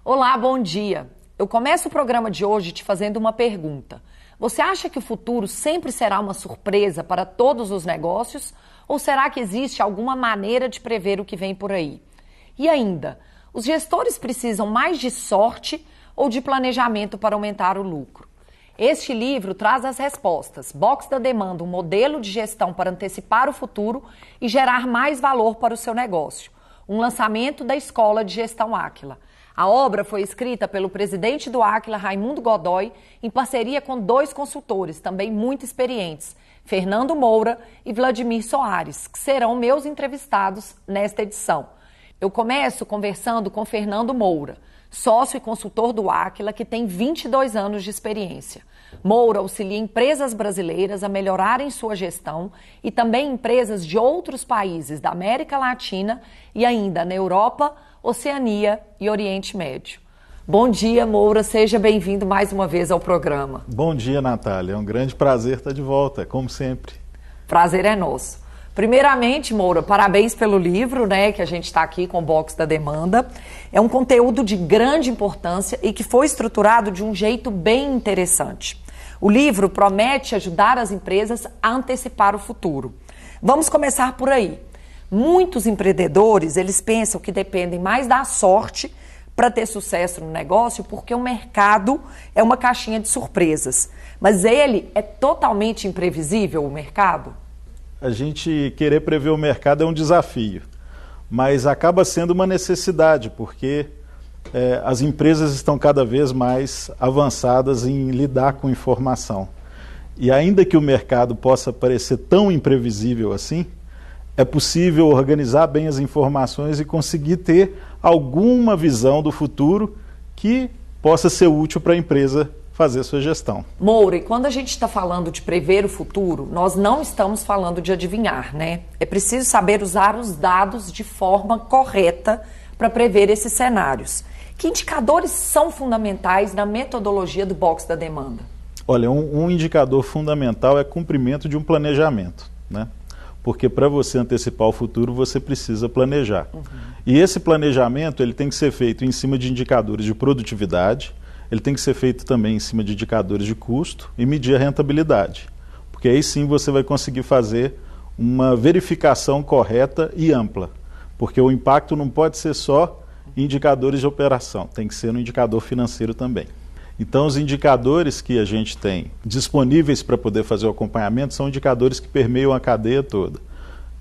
Olá, bom dia. Eu começo o programa de hoje te fazendo uma pergunta. Você acha que o futuro sempre será uma surpresa para todos os negócios? Ou será que existe alguma maneira de prever o que vem por aí? E ainda, os gestores precisam mais de sorte ou de planejamento para aumentar o lucro? Este livro traz as respostas. Box da Demanda, um modelo de gestão para antecipar o futuro e gerar mais valor para o seu negócio. Um lançamento da Escola de Gestão Áquila. A obra foi escrita pelo presidente do Áquila, Raimundo Godoy, em parceria com 2 consultores, também muito experientes, Fernando Moura e Vladimir Soares, que serão meus entrevistados nesta edição. Eu começo conversando com Fernando Moura, sócio e consultor do Áquila, que tem 22 anos de experiência. Moura auxilia empresas brasileiras a melhorarem sua gestão e também empresas de outros países da América Latina e ainda na Europa, Oceania e Oriente Médio. Bom dia, Moura. Seja bem-vindo mais uma vez ao programa. Bom dia, Natália. É um grande prazer estar de volta, como sempre. Prazer é nosso. Primeiramente, Moura, parabéns pelo livro, que a gente está aqui com o Box da Demanda. É um conteúdo de grande importância e que foi estruturado de um jeito bem interessante. O livro promete ajudar as empresas a antecipar o futuro. Vamos começar por aí. Muitos empreendedores, eles pensam que dependem mais da sorte para ter sucesso no negócio, porque o mercado é uma caixinha de surpresas. Mas ele é totalmente imprevisível, o mercado? A gente querer prever o mercado é um desafio, mas acaba sendo uma necessidade, porque as empresas estão cada vez mais avançadas em lidar com informação. E ainda que o mercado possa parecer tão imprevisível assim, é possível organizar bem as informações e conseguir ter alguma visão do futuro que possa ser útil para a empresa fazer sua gestão. Moura, e quando a gente está falando de prever o futuro, nós não estamos falando de adivinhar, É preciso saber usar os dados de forma correta para prever esses cenários. Que indicadores são fundamentais na metodologia do Box da Demanda? Olha, um indicador fundamental é cumprimento de um planejamento, Porque para você antecipar o futuro, você precisa planejar. E esse planejamento ele tem que ser feito em cima de indicadores de produtividade, ele tem que ser feito também em cima de indicadores de custo e medir a rentabilidade. Porque aí sim você vai conseguir fazer uma verificação correta e ampla. Porque o impacto não pode ser só em indicadores de operação, tem que ser no indicador financeiro também. Então os indicadores que a gente tem disponíveis para poder fazer o acompanhamento são indicadores que permeiam a cadeia toda.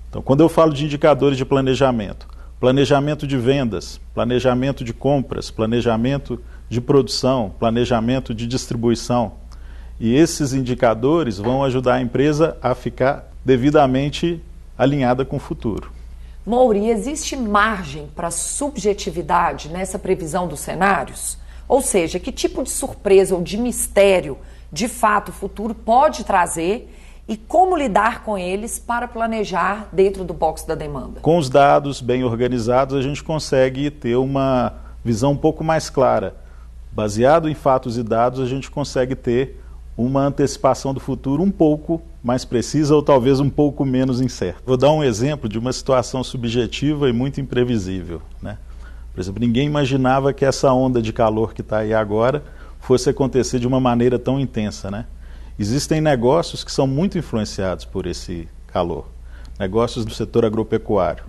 Então quando eu falo de indicadores de planejamento, planejamento de vendas, planejamento de compras, planejamento de produção, planejamento de distribuição. E esses indicadores vão ajudar a empresa a ficar devidamente alinhada com o futuro. Moura, e existe margem para subjetividade nessa previsão dos cenários? Ou seja, que tipo de surpresa ou de mistério, de fato, o futuro pode trazer e como lidar com eles para planejar dentro do Box da Demanda? Com os dados bem organizados, a gente consegue ter uma visão um pouco mais clara. Baseado em fatos e dados, a gente consegue ter uma antecipação do futuro um pouco mais precisa ou talvez um pouco menos incerta. Vou dar um exemplo de uma situação subjetiva e muito imprevisível, Por exemplo, ninguém imaginava que essa onda de calor que está aí agora fosse acontecer de uma maneira tão intensa, Existem negócios que são muito influenciados por esse calor, negócios do setor agropecuário.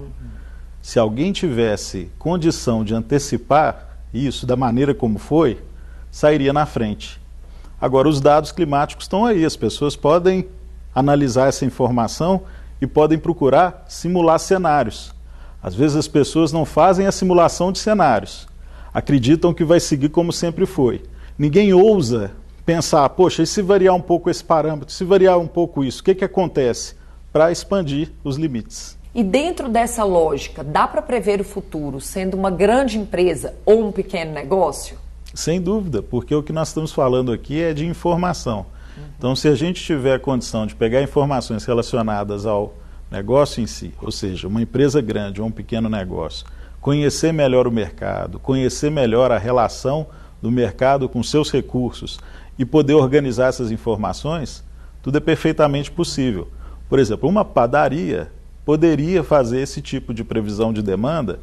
Se alguém tivesse condição de antecipar isso da maneira como foi, sairia na frente. Agora, os dados climáticos estão aí, as pessoas podem analisar essa informação e podem procurar simular cenários. Às vezes as pessoas não fazem a simulação de cenários, acreditam que vai seguir como sempre foi. Ninguém ousa pensar, poxa, e se variar um pouco esse parâmetro, se variar um pouco isso, o que acontece? Para expandir os limites. E dentro dessa lógica, dá para prever o futuro sendo uma grande empresa ou um pequeno negócio? Sem dúvida, porque o que nós estamos falando aqui é de informação. Então, se a gente tiver a condição de pegar informações relacionadas ao negócio em si, ou seja, uma empresa grande ou um pequeno negócio, conhecer melhor o mercado, conhecer melhor a relação do mercado com seus recursos e poder organizar essas informações, tudo é perfeitamente possível. Por exemplo, uma padaria poderia fazer esse tipo de previsão de demanda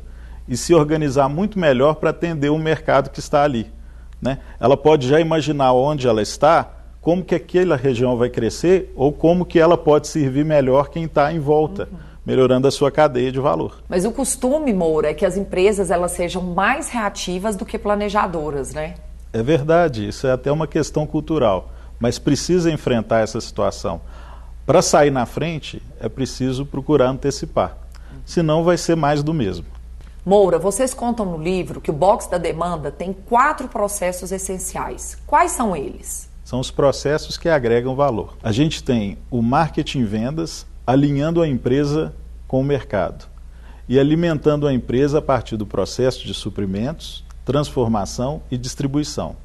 e se organizar muito melhor para atender o mercado que está ali, né? Ela pode já imaginar onde ela está, como que aquela região vai crescer ou como que ela pode servir melhor quem está em volta, melhorando a sua cadeia de valor. Mas o costume, Moura, é que as empresas elas sejam mais reativas do que planejadoras, né? É verdade, isso é até uma questão cultural, mas precisa enfrentar essa situação. Para sair na frente, é preciso procurar antecipar, senão vai ser mais do mesmo. Moura, vocês contam no livro que o box da demanda tem 4 processos essenciais. Quais são eles? São os processos que agregam valor. A gente tem o marketing vendas, alinhando a empresa com o mercado e alimentando a empresa a partir do processo de suprimentos, transformação e distribuição.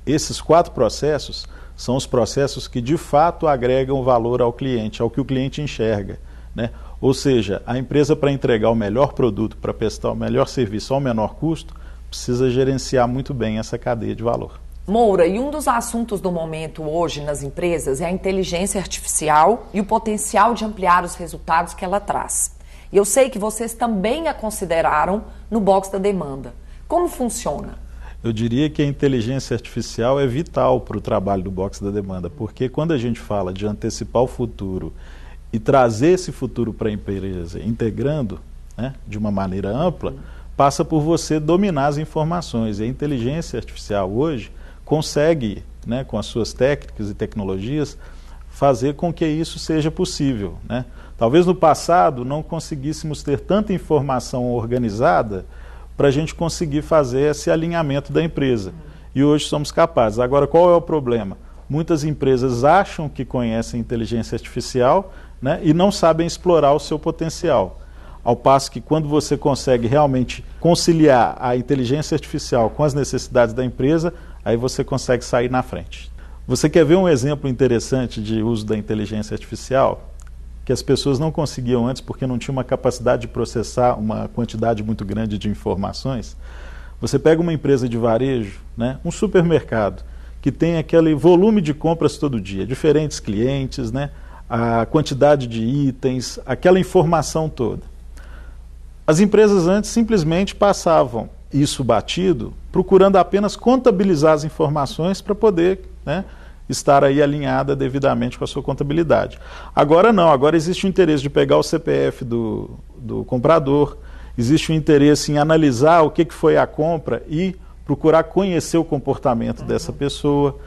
Esses 4 processos são os processos que de fato agregam valor ao cliente, ao que o cliente enxerga, né? Ou seja, a empresa, para entregar o melhor produto, para prestar o melhor serviço ao menor custo, precisa gerenciar muito bem essa cadeia de valor. Moura, e um dos assuntos do momento hoje nas empresas é a inteligência artificial e o potencial de ampliar os resultados que ela traz. E eu sei que vocês também a consideraram no box da demanda. Como funciona? Eu diria que a inteligência artificial é vital para o trabalho do box da demanda, porque quando a gente fala de antecipar o futuro e trazer esse futuro para a empresa, integrando, né, de uma maneira ampla, passa por você dominar as informações. E a inteligência artificial hoje consegue, né, com as suas técnicas e tecnologias, fazer com que isso seja possível, né? Talvez no passado não conseguíssemos ter tanta informação organizada para a gente conseguir fazer esse alinhamento da empresa. E hoje somos capazes. Agora, qual é o problema? Muitas empresas acham que conhecem inteligência artificial, né, e não sabem explorar o seu potencial. Ao passo que quando você consegue realmente conciliar a inteligência artificial com as necessidades da empresa, aí você consegue sair na frente. Você quer ver um exemplo interessante de uso da inteligência artificial? Que as pessoas não conseguiam antes porque não tinham uma capacidade de processar uma quantidade muito grande de informações. Você pega uma empresa de varejo, né, um supermercado, que tem aquele volume de compras todo dia, diferentes clientes, né, a quantidade de itens, aquela informação toda. As empresas antes simplesmente passavam isso batido, procurando apenas contabilizar as informações para poder, né, estar aí alinhada devidamente com a sua contabilidade. Agora não, agora existe o interesse de pegar o CPF do comprador, existe o interesse em analisar o que foi a compra e procurar conhecer o comportamento dessa pessoa,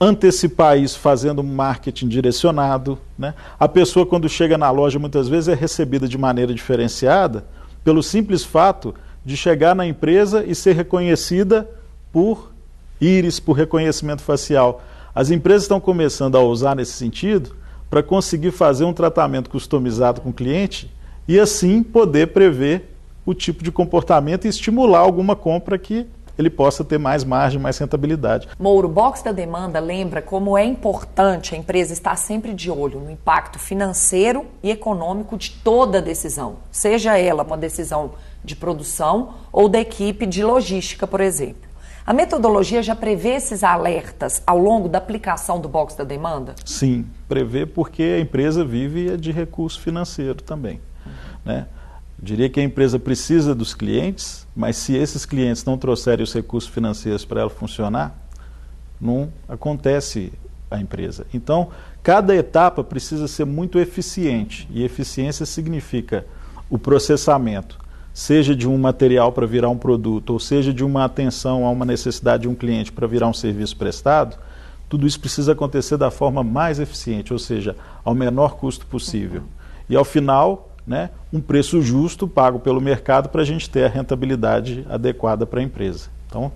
antecipar isso fazendo um marketing direcionado, né? A pessoa, quando chega na loja, muitas vezes é recebida de maneira diferenciada pelo simples fato de chegar na empresa e ser reconhecida por íris, por reconhecimento facial. As empresas estão começando a usar nesse sentido para conseguir fazer um tratamento customizado com o cliente e assim poder prever o tipo de comportamento e estimular alguma compra que ele possa ter mais margem, mais rentabilidade. Moura, o box da demanda lembra como é importante a empresa estar sempre de olho no impacto financeiro e econômico de toda a decisão, seja ela uma decisão de produção ou da equipe de logística, por exemplo. A metodologia já prevê esses alertas ao longo da aplicação do box da demanda? Sim, prevê porque a empresa vive de recurso financeiro também, né? Diria que a empresa precisa dos clientes, mas se esses clientes não trouxerem os recursos financeiros para ela funcionar, não acontece a empresa. Então, cada etapa precisa ser muito eficiente, e eficiência significa o processamento, seja de um material para virar um produto, ou seja de uma atenção a uma necessidade de um cliente para virar um serviço prestado. Tudo isso precisa acontecer da forma mais eficiente, ou seja, ao menor custo possível. E ao final, né, um preço justo pago pelo mercado para a gente ter a rentabilidade adequada para a empresa. Então,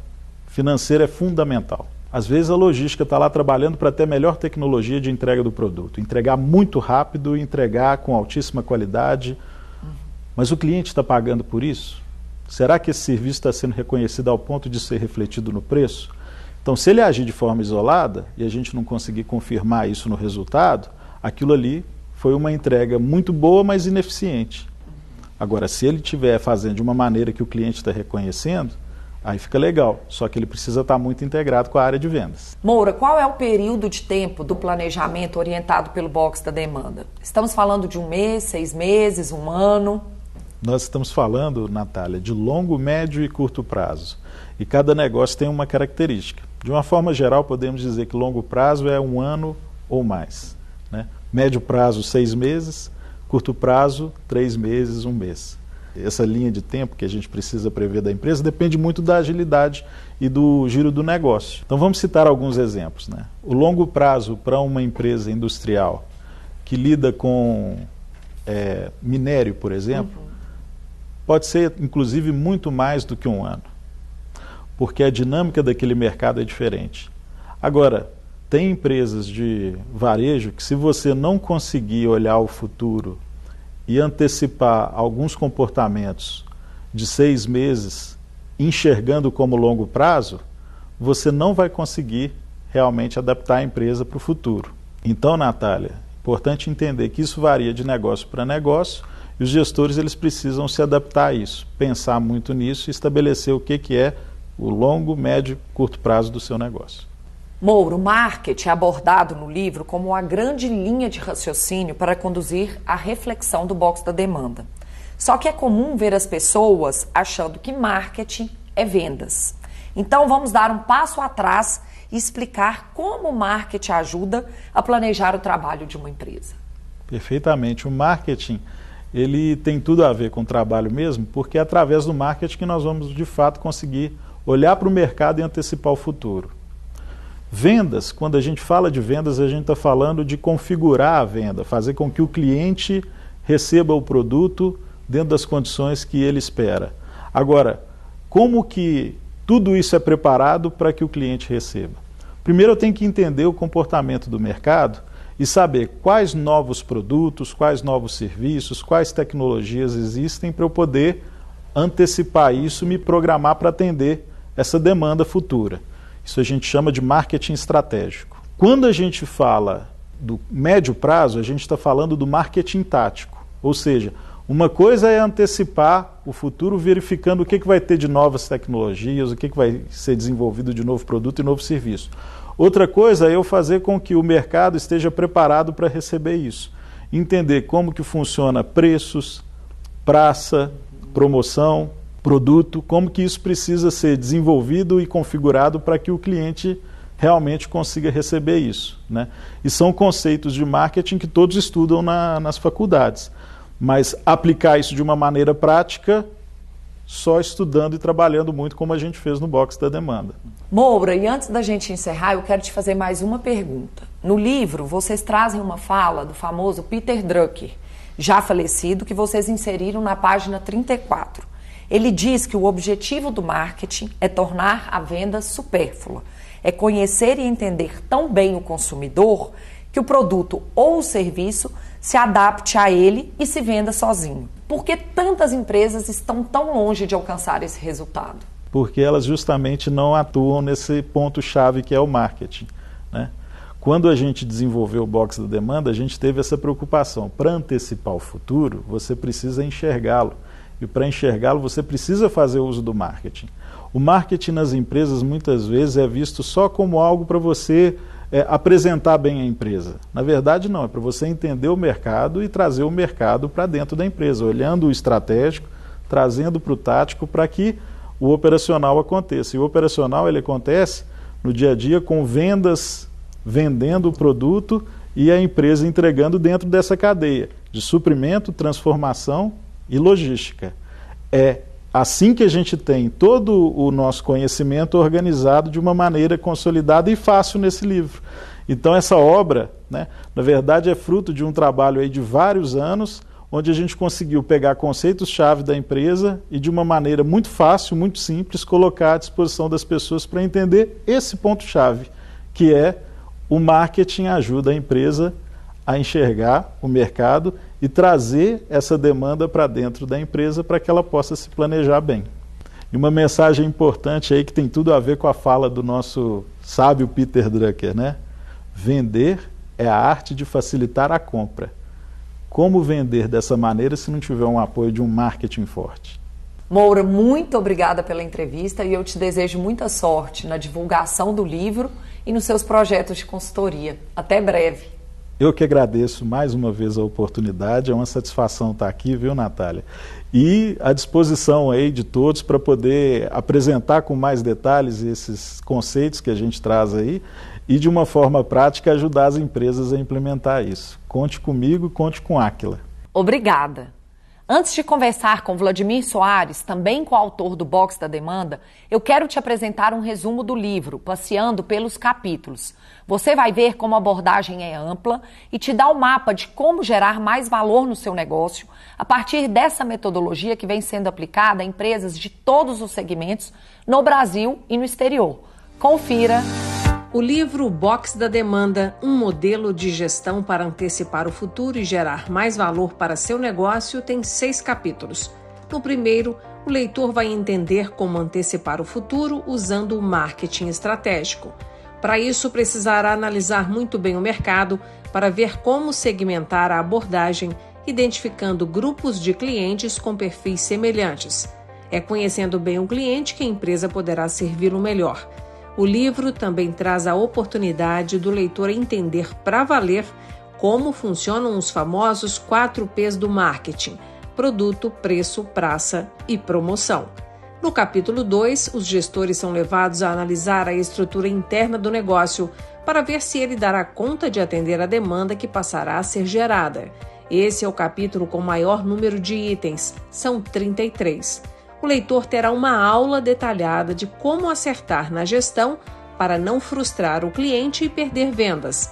financeiro é fundamental. Às vezes a logística está lá trabalhando para ter melhor tecnologia de entrega do produto, entregar muito rápido, entregar com altíssima qualidade, mas o cliente está pagando por isso? Será que esse serviço está sendo reconhecido ao ponto de ser refletido no preço? Então, se ele agir de forma isolada e a gente não conseguir confirmar isso no resultado, aquilo ali foi uma entrega muito boa, mas ineficiente. Agora, se ele estiver fazendo de uma maneira que o cliente está reconhecendo, aí fica legal, só que ele precisa estar muito integrado com a área de vendas. Moura, qual é o período de tempo do planejamento orientado pelo box da demanda? Estamos falando de 1 mês, 6 meses, 1 ano? Nós estamos falando, Natália, de longo, médio e curto prazo. E cada negócio tem uma característica. De uma forma geral, podemos dizer que longo prazo é 1 ano ou mais, né? Médio prazo, 6 meses, curto prazo, 3 meses, 1 mês. Essa linha de tempo que a gente precisa prever da empresa depende muito da agilidade e do giro do negócio. Então vamos citar alguns exemplos, né? O longo prazo para uma empresa industrial que lida com minério, por exemplo, pode ser inclusive muito mais do que 1 ano, porque a dinâmica daquele mercado é diferente. Agora, tem empresas de varejo que, se você não conseguir olhar o futuro e antecipar alguns comportamentos de 6 meses, enxergando como longo prazo, você não vai conseguir realmente adaptar a empresa para o futuro. Então, Natália, é importante entender que isso varia de negócio para negócio e os gestores eles precisam se adaptar a isso, pensar muito nisso e estabelecer o que é o longo, médio e curto prazo do seu negócio. Moura, o marketing é abordado no livro como uma grande linha de raciocínio para conduzir a reflexão do box da demanda. Só que é comum ver as pessoas achando que marketing é vendas. Então vamos dar um passo atrás e explicar como o marketing ajuda a planejar o trabalho de uma empresa. Perfeitamente. O marketing ele tem tudo a ver com o trabalho mesmo, porque é através do marketing que nós vamos de fato conseguir olhar para o mercado e antecipar o futuro. Vendas, quando a gente fala de vendas, a gente está falando de configurar a venda, fazer com que o cliente receba o produto dentro das condições que ele espera. Agora, como que tudo isso é preparado para que o cliente receba? Primeiro eu tenho que entender o comportamento do mercado e saber quais novos produtos, quais novos serviços, quais tecnologias existem para eu poder antecipar isso e me programar para atender essa demanda futura. Isso a gente chama de marketing estratégico. Quando a gente fala do médio prazo, a gente está falando do marketing tático. Ou seja, uma coisa é antecipar o futuro verificando o que vai ter de novas tecnologias, o que vai ser desenvolvido de novo produto e novo serviço. Outra coisa é eu fazer com que o mercado esteja preparado para receber isso. Entender como que funciona preços, praça, promoção, produto, como que isso precisa ser desenvolvido e configurado para que o cliente realmente consiga receber isso, né? E são conceitos de marketing que todos estudam nas faculdades, mas aplicar isso de uma maneira prática só estudando e trabalhando muito como a gente fez no box da demanda. Moura, e antes da gente encerrar, eu quero te fazer mais uma pergunta. No livro, vocês trazem uma fala do famoso Peter Drucker, já falecido, que vocês inseriram na página 34. Ele diz que o objetivo do marketing é tornar a venda supérflua, é conhecer e entender tão bem o consumidor que o produto ou o serviço se adapte a ele e se venda sozinho. Por que tantas empresas estão tão longe de alcançar esse resultado? Porque elas justamente não atuam nesse ponto-chave que é o marketing, né? Quando a gente desenvolveu o box da demanda, a gente teve essa preocupação. Para antecipar o futuro, você precisa enxergá-lo. E para enxergá-lo, você precisa fazer uso do marketing. O marketing nas empresas, muitas vezes, é visto só como algo para você apresentar bem a empresa. Na verdade, não. É para você entender o mercado e trazer o mercado para dentro da empresa, olhando o estratégico, trazendo para o tático para que o operacional aconteça. E o operacional ele acontece no dia a dia com vendas, vendendo o produto e a empresa entregando dentro dessa cadeia de suprimento, transformação e logística. É assim que a gente tem todo o nosso conhecimento organizado de uma maneira consolidada e fácil nesse livro. Então essa obra, né, na verdade é fruto de um trabalho aí de vários anos, onde a gente conseguiu pegar conceitos-chave da empresa e de uma maneira muito fácil, muito simples, colocar à disposição das pessoas para entender esse ponto-chave, que é o marketing ajuda a empresa a enxergar o mercado e trazer essa demanda para dentro da empresa para que ela possa se planejar bem. E uma mensagem importante aí que tem tudo a ver com a fala do nosso sábio Peter Drucker, né? Vender é a arte de facilitar a compra. Como vender dessa maneira se não tiver um apoio de um marketing forte? Moura, muito obrigada pela entrevista e eu te desejo muita sorte na divulgação do livro e nos seus projetos de consultoria. Até breve. Eu que agradeço mais uma vez a oportunidade, é uma satisfação estar aqui, viu, Natália? E à disposição aí de todos para poder apresentar com mais detalhes esses conceitos que a gente traz aí e de uma forma prática ajudar as empresas a implementar isso. Conte comigo, conte com Áquila. Obrigada. Antes de conversar com Vladimir Soares, também coautor do Box da Demanda, eu quero te apresentar um resumo do livro, passeando pelos capítulos. Você vai ver como a abordagem é ampla e te dá um mapa de como gerar mais valor no seu negócio a partir dessa metodologia que vem sendo aplicada a empresas de todos os segmentos no Brasil e no exterior. Confira! O livro Box da Demanda, um modelo de gestão para antecipar o futuro e gerar mais valor para seu negócio, tem 6 capítulos. No primeiro, o leitor vai entender como antecipar o futuro usando o marketing estratégico. Para isso, precisará analisar muito bem o mercado para ver como segmentar a abordagem, identificando grupos de clientes com perfis semelhantes. É conhecendo bem o cliente que a empresa poderá servi-lo melhor. O livro também traz a oportunidade do leitor entender para valer como funcionam os famosos 4 P's do marketing: produto, preço, praça e promoção. No capítulo 2, os gestores são levados a analisar a estrutura interna do negócio para ver se ele dará conta de atender a demanda que passará a ser gerada. Esse é o capítulo com maior número de itens, são 33. O leitor terá uma aula detalhada de como acertar na gestão para não frustrar o cliente e perder vendas.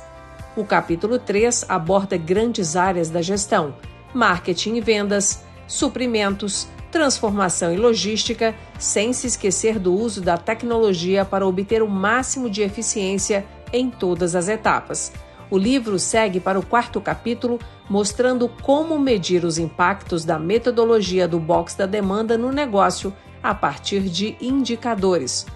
O capítulo 3 aborda grandes áreas da gestão: marketing e vendas, suprimentos, transformação e logística, sem se esquecer do uso da tecnologia para obter o máximo de eficiência em todas as etapas. O livro segue para o 4º capítulo, mostrando como medir os impactos da metodologia do Box da Demanda no negócio a partir de indicadores.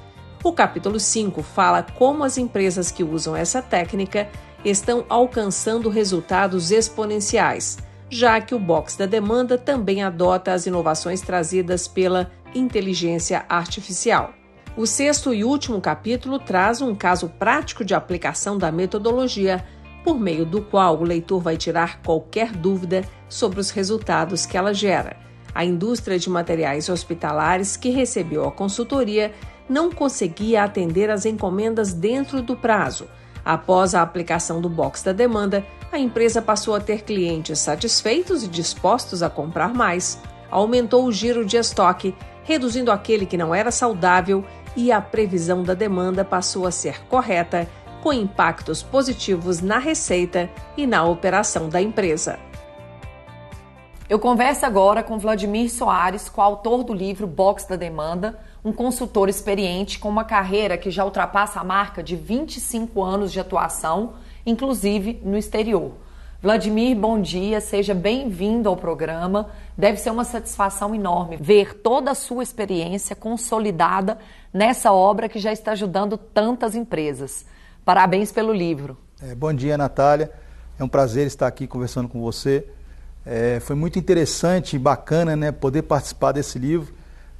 O capítulo 5 fala como as empresas que usam essa técnica estão alcançando resultados exponenciais, já que o Box da Demanda também adota as inovações trazidas pela inteligência artificial. O 6º e último capítulo traz um caso prático de aplicação da metodologia, por meio do qual o leitor vai tirar qualquer dúvida sobre os resultados que ela gera. A indústria de materiais hospitalares que recebeu a consultoria não conseguia atender as encomendas dentro do prazo. Após a aplicação do Box da Demanda, a empresa passou a ter clientes satisfeitos e dispostos a comprar mais, aumentou o giro de estoque, reduzindo aquele que não era saudável, e a previsão da demanda passou a ser correta, com impactos positivos na receita e na operação da empresa. Eu converso agora com Vladimir Soares, coautor do livro Box da Demanda, um consultor experiente com uma carreira que já ultrapassa a marca de 25 anos de atuação, inclusive no exterior. Vladimir, bom dia, seja bem-vindo ao programa. Deve ser uma satisfação enorme ver toda a sua experiência consolidada nessa obra que já está ajudando tantas empresas. Parabéns pelo livro. Bom dia, Natália. É um prazer estar aqui conversando com você. Foi muito interessante e bacana, né, poder participar desse livro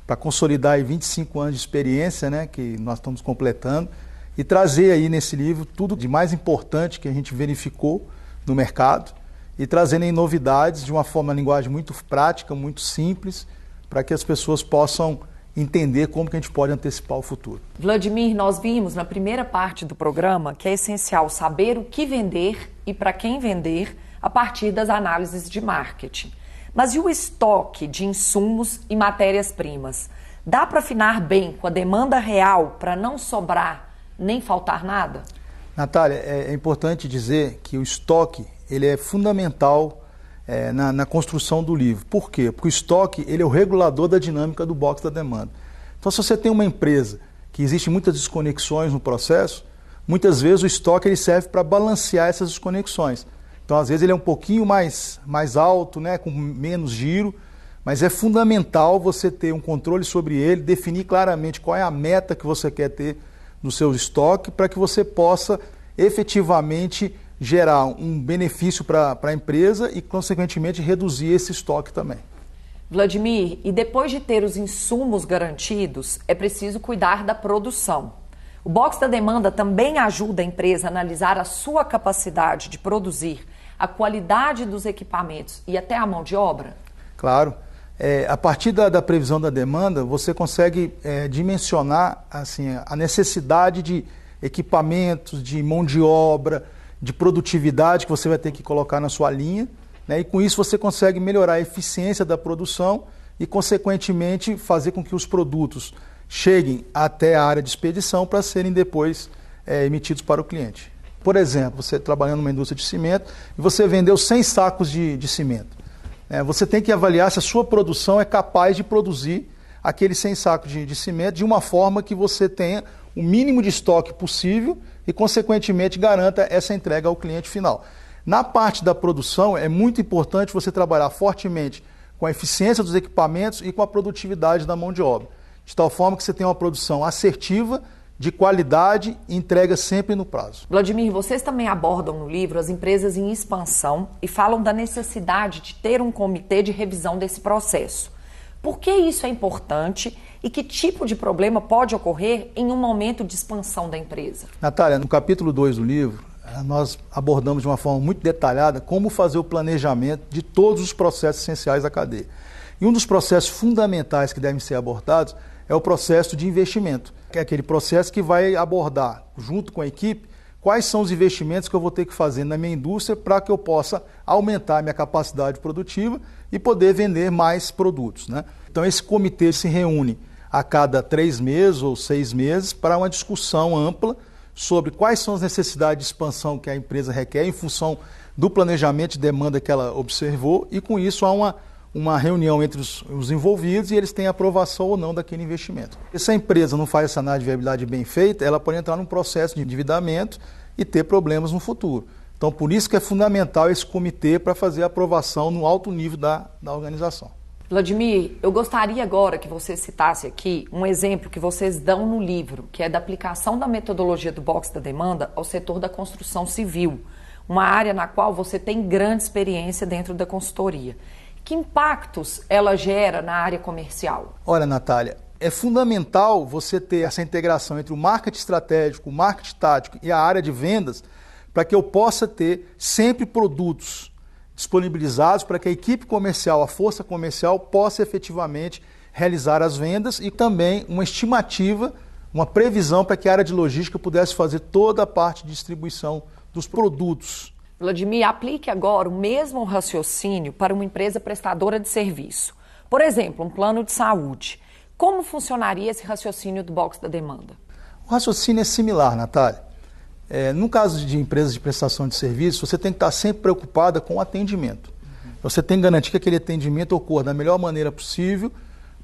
para consolidar aí 25 anos de experiência, né, que nós estamos completando, e trazer aí nesse livro tudo de mais importante que a gente verificou no mercado e trazendo aí novidades de uma forma, uma linguagem muito prática, muito simples, para que as pessoas possam entender como que a gente pode antecipar o futuro. Vladimir, nós vimos na primeira parte do programa que é essencial saber o que vender e para quem vender a partir das análises de marketing. Mas e o estoque de insumos e matérias-primas? Dá para afinar bem com a demanda real para não sobrar nem faltar nada? Natália, é importante dizer que o estoque ele é fundamental na construção do livro. Por quê? Porque o estoque ele é o regulador da dinâmica do Box da Demanda. Então, se você tem uma empresa que existe muitas desconexões no processo, muitas vezes o estoque ele serve para balancear essas desconexões. Então, às vezes ele é um pouquinho mais alto, né, com menos giro, mas é fundamental você ter um controle sobre ele, definir claramente qual é a meta que você quer ter no seu estoque para que você possa efetivamente gerar um benefício para a empresa e, consequentemente, reduzir esse estoque também. Vladimir, e depois de ter os insumos garantidos, é preciso cuidar da produção. O box da demanda também ajuda a empresa a analisar a sua capacidade de produzir, a qualidade dos equipamentos e até a mão de obra? Claro. A partir da previsão da demanda, você consegue dimensionar assim, a necessidade de equipamentos, de mão de obra, de produtividade que você vai ter que colocar na sua linha, né? E com isso você consegue melhorar a eficiência da produção e, consequentemente, fazer com que os produtos cheguem até a área de expedição para serem depois emitidos para o cliente. Por exemplo, você trabalhando numa indústria de cimento e você vendeu 100 sacos de cimento. Você tem que avaliar se a sua produção é capaz de produzir aqueles 100 sacos de cimento de uma forma que você tenha o mínimo de estoque possível e, consequentemente, garanta essa entrega ao cliente final. Na parte da produção, é muito importante você trabalhar fortemente com a eficiência dos equipamentos e com a produtividade da mão de obra, de tal forma que você tenha uma produção assertiva, de qualidade e entrega sempre no prazo. Vladimir, vocês também abordam no livro as empresas em expansão e falam da necessidade de ter um comitê de revisão desse processo. Por que isso é importante e que tipo de problema pode ocorrer em um momento de expansão da empresa? Natália, no capítulo 2 do livro, nós abordamos de uma forma muito detalhada como fazer o planejamento de todos os processos essenciais da cadeia. E um dos processos fundamentais que devem ser abordados é o processo de investimento, que é aquele processo que vai abordar, junto com a equipe, quais são os investimentos que eu vou ter que fazer na minha indústria para que eu possa aumentar a minha capacidade produtiva e poder vender mais produtos, né? Então esse comitê se reúne a cada 3 meses ou 6 meses para uma discussão ampla sobre quais são as necessidades de expansão que a empresa requer em função do planejamento de demanda que ela observou, e com isso há uma reunião entre os envolvidos e eles têm aprovação ou não daquele investimento. Se a empresa não faz essa análise de viabilidade bem feita, ela pode entrar num processo de endividamento e ter problemas no futuro. Então, por isso que é fundamental esse comitê para fazer a aprovação no alto nível da organização. Vladimir, eu gostaria agora que você citasse aqui um exemplo que vocês dão no livro, que é da aplicação da metodologia do box da demanda ao setor da construção civil, uma área na qual você tem grande experiência dentro da consultoria. Que impactos ela gera na área comercial? Olha, Natália, é fundamental você ter essa integração entre o marketing estratégico, o marketing tático e a área de vendas para que eu possa ter sempre produtos disponibilizados para que a equipe comercial, a força comercial, possa efetivamente realizar as vendas e também uma estimativa, uma previsão para que a área de logística pudesse fazer toda a parte de distribuição dos produtos. Vladimir, aplique agora o mesmo raciocínio para uma empresa prestadora de serviço. Por exemplo, um plano de saúde. Como funcionaria esse raciocínio do box da demanda? O raciocínio é similar, Natália. No caso de empresas de prestação de serviço, você tem que estar sempre preocupada com o atendimento. Você tem que garantir que aquele atendimento ocorra da melhor maneira possível,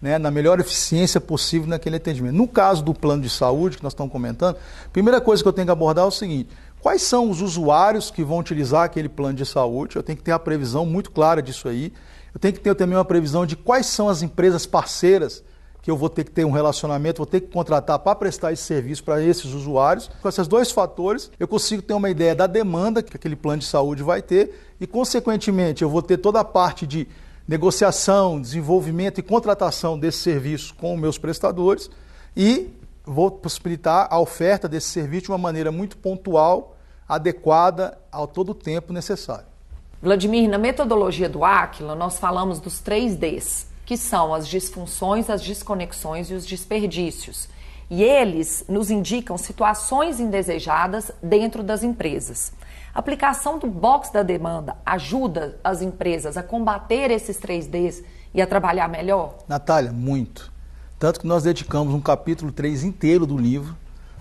né, na melhor eficiência possível naquele atendimento. No caso do plano de saúde que nós estamos comentando, a primeira coisa que eu tenho que abordar é o seguinte: quais são os usuários que vão utilizar aquele plano de saúde? Eu tenho que ter a previsão muito clara disso aí. Eu tenho que ter também uma previsão de quais são as empresas parceiras que eu vou ter que ter um relacionamento, vou ter que contratar para prestar esse serviço para esses usuários. Com esses 2 fatores, eu consigo ter uma ideia da demanda que aquele plano de saúde vai ter e, consequentemente, eu vou ter toda a parte de negociação, desenvolvimento e contratação desse serviço com os meus prestadores e vou possibilitar a oferta desse serviço de uma maneira muito pontual, adequada ao todo o tempo necessário. Vladimir, na metodologia do Aquila, nós falamos dos 3 Ds, que são as disfunções, as desconexões e os desperdícios. E eles nos indicam situações indesejadas dentro das empresas. A aplicação do box da demanda ajuda as empresas a combater esses 3 Ds e a trabalhar melhor? Natália, muito. Tanto que nós dedicamos um capítulo 3 inteiro do livro,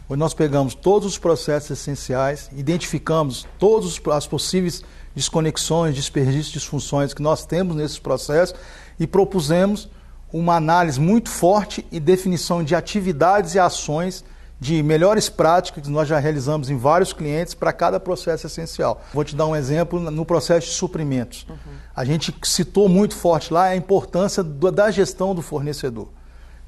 onde nós pegamos todos os processos essenciais, identificamos todas as possíveis desconexões, desperdícios, disfunções que nós temos nesses processos e propusemos uma análise muito forte e definição de atividades e ações de melhores práticas que nós já realizamos em vários clientes para cada processo essencial. Vou te dar um exemplo no processo de suprimentos. A gente citou muito forte lá a importância da gestão do fornecedor,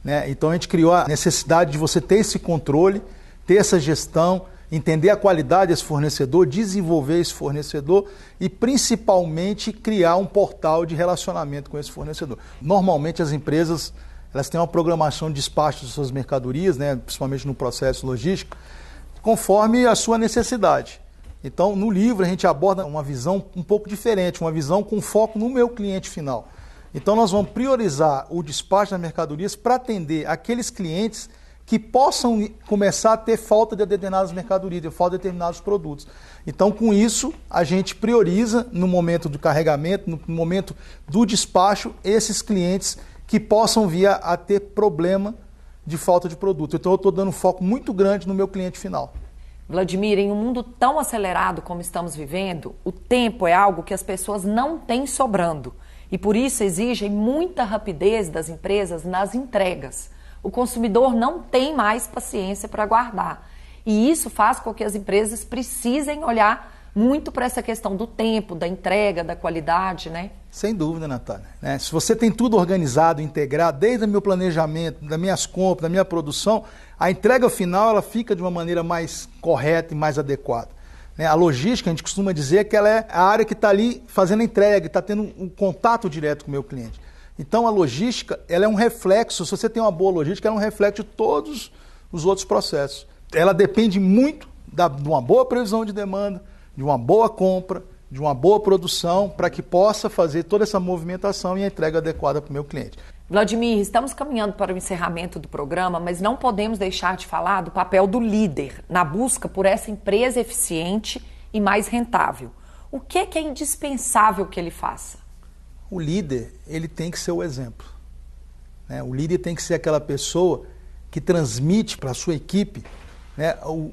né? Então a gente criou a necessidade de você ter esse controle, ter essa gestão, entender a qualidade desse fornecedor, desenvolver esse fornecedor e principalmente criar um portal de relacionamento com esse fornecedor. Normalmente as empresas elas têm uma programação de despacho de suas mercadorias, né, principalmente no processo logístico, conforme a sua necessidade. Então, no livro, a gente aborda uma visão um pouco diferente, uma visão com foco no meu cliente final. Então, nós vamos priorizar o despacho das mercadorias para atender aqueles clientes que possam começar a ter falta de determinadas mercadorias, de falta de determinados produtos. Então, com isso, a gente prioriza no momento do carregamento, no momento do despacho, esses clientes que possam vir a ter problema de falta de produto. Então, eu estou dando um foco muito grande no meu cliente final. Vladimir, em um mundo tão acelerado como estamos vivendo, o tempo é algo que as pessoas não têm sobrando e por isso exigem muita rapidez das empresas nas entregas. O consumidor não tem mais paciência para aguardar e isso faz com que as empresas precisem olhar muito para essa questão do tempo, da entrega, da qualidade, né? Sem dúvida, Natália. Se você tem tudo organizado, integrado, desde o meu planejamento, das minhas compras, da minha produção, a entrega final ela fica de uma maneira mais correta e mais adequada. A logística, a gente costuma dizer que ela é a área que está ali fazendo a entrega, está tendo um contato direto com o meu cliente. Então, a logística ela é um reflexo, se você tem uma boa logística, ela é um reflexo de todos os outros processos. Ela depende muito de uma boa previsão de demanda, de uma boa compra, de uma boa produção, para que possa fazer toda essa movimentação e a entrega adequada para o meu cliente. Vladimir, estamos caminhando para o encerramento do programa, mas não podemos deixar de falar do papel do líder na busca por essa empresa eficiente e mais rentável. O que é indispensável que ele faça? O líder, ele tem que ser o exemplo. O líder tem que ser aquela pessoa que transmite para a sua equipe,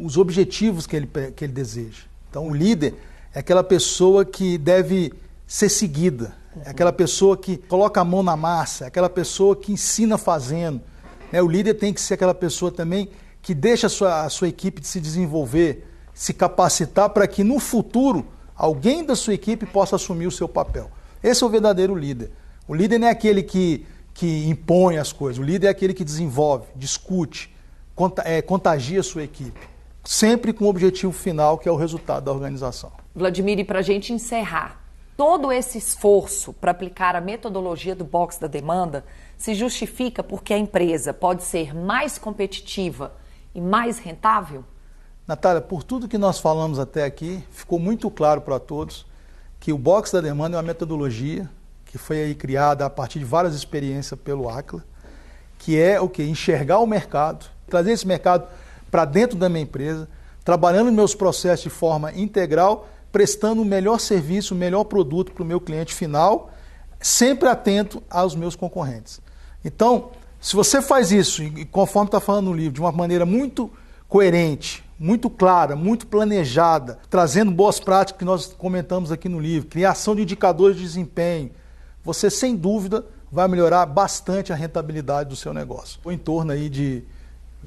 os objetivos que ele deseja. Então, o líder é aquela pessoa que deve ser seguida, é aquela pessoa que coloca a mão na massa, é aquela pessoa que ensina fazendo. O líder tem que ser aquela pessoa também que deixa a sua equipe de se desenvolver, se capacitar para que no futuro alguém da sua equipe possa assumir o seu papel. Esse é o verdadeiro líder. O líder não é aquele que impõe as coisas, o líder é aquele que desenvolve, discute, contagia a sua equipe, sempre com o objetivo final, que é o resultado da organização. Vladimir, e para a gente encerrar, todo esse esforço para aplicar a metodologia do box da demanda se justifica porque a empresa pode ser mais competitiva e mais rentável? Natália, por tudo que nós falamos até aqui, ficou muito claro para todos que o box da demanda é uma metodologia que foi aí criada a partir de várias experiências pelo ACLA, que é o quê? Enxergar o mercado, trazer esse mercado para dentro da minha empresa, trabalhando meus processos de forma integral, prestando o melhor serviço, o melhor produto para o meu cliente final, sempre atento aos meus concorrentes. Então, se você faz isso, e conforme está falando no livro, de uma maneira muito coerente, muito clara, muito planejada, trazendo boas práticas que nós comentamos aqui no livro, criação de indicadores de desempenho, você sem dúvida vai melhorar bastante a rentabilidade do seu negócio. Em torno aí de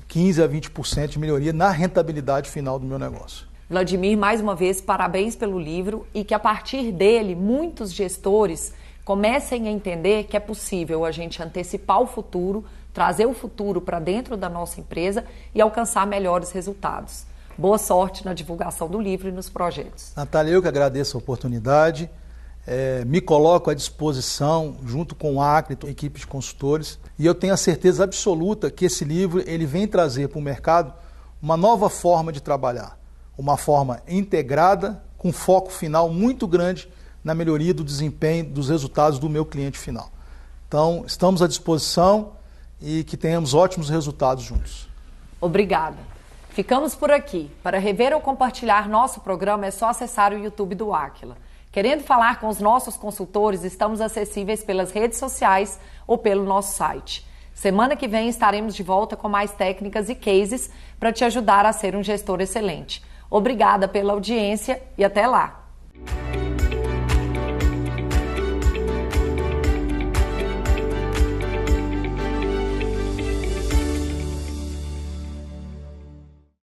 15% a 20% de melhoria na rentabilidade final do meu negócio. Vladimir, mais uma vez, parabéns pelo livro e que a partir dele muitos gestores comecem a entender que é possível a gente antecipar o futuro, trazer o futuro para dentro da nossa empresa e alcançar melhores resultados. Boa sorte na divulgação do livro e nos projetos. Natália, eu que agradeço a oportunidade, me coloco à disposição junto com a Acre, equipe de consultores, e eu tenho a certeza absoluta que esse livro ele vem trazer para o mercado uma nova forma de trabalhar, uma forma integrada, com foco final muito grande na melhoria do desempenho, dos resultados do meu cliente final. Então, estamos à disposição e que tenhamos ótimos resultados juntos. Obrigada. Ficamos por aqui. Para rever ou compartilhar nosso programa é só acessar o YouTube do Aquila. Querendo falar com os nossos consultores, estamos acessíveis pelas redes sociais ou pelo nosso site. Semana que vem estaremos de volta com mais técnicas e cases para te ajudar a ser um gestor excelente. Obrigada pela audiência e até lá!